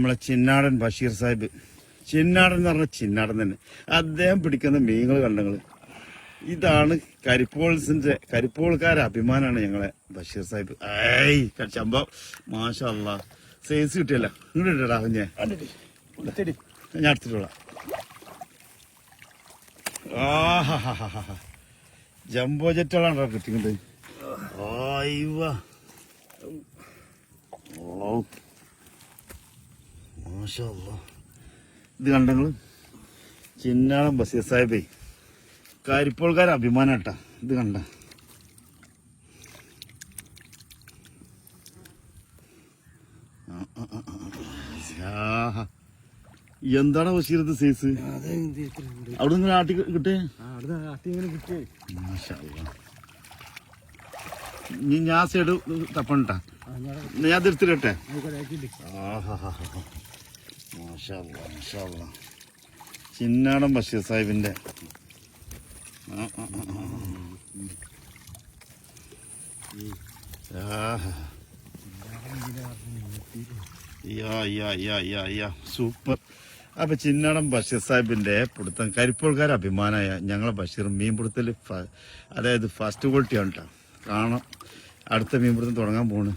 നമ്മളെ ചിന്നാടൻ ബഷീർ സാഹിബ്. ചിന്നാടൻ എന്ന് പറഞ്ഞ ചിന്നാടൻ തന്നെ. അദ്ദേഹം പിടിക്കുന്ന മീനുകൾ കണ്ടങ്ങൾ. ഇതാണ് കരിപ്പോൾക്കാരെ അഭിമാനമാണ് ഞങ്ങളെ ബഷീർ സാഹിബ്. ചമ്പ മാഷാ അല്ലാ സൈസ് കിട്ടിയല്ല. ഇങ്ങോട്ടാ ഞാൻ എടുത്തിട്ടുള്ള ജംബോ ജെറ്റുകളാണോ കിട്ടിക്കൊണ്ട്. മാഷാ അല്ലാ. ഇത് കണ്ടങ്ങള് ചിന്നാടൻ ബഷീർ സാഹിബേ കരിപ്പോൾക്കാരെ അഭിമാനം കേട്ടാ. ഇത് കണ്ട എന്താണ് ബഷീർ ഇത് സൈസ്? അവിടെ നിങ്ങൾ ആട്ടി കിട്ടേ? ഞാൻ സൈഡ് തപ്പണ്ടാ. ഞാൻ തിരുത്തിട്ടെ. ചിന്നാടൻ ബഷീർ സാഹിബിന്റെ സൂപ്പർ. അപ്പൊ ചിന്നാടൻ ബഷീർ സാഹിബിന്റെ പിടുത്തം കരിപ്പോൾക്കാരെ അഭിമാനമായ ഞങ്ങളെ ബഷീർ മീൻപിടുത്തൽ അതായത് ഫസ്റ്റ് ക്വാളിറ്റി ആണ് കേട്ടോ. കാണാം അടുത്ത മീൻപിടുത്തം തുടങ്ങാൻ പോണ്.